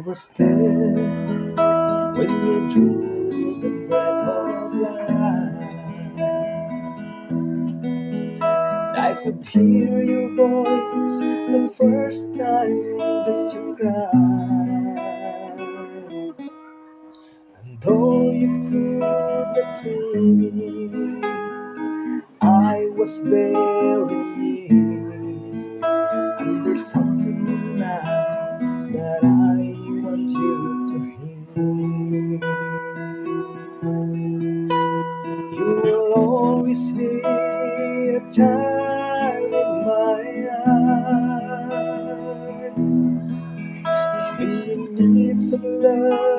was there when you drew the breath of life. I could hear your voice the first time that you cried. And though you could not see me, I was very near. And there's something now that I want you to hear. You will always be a child in my eyes. When you need some love,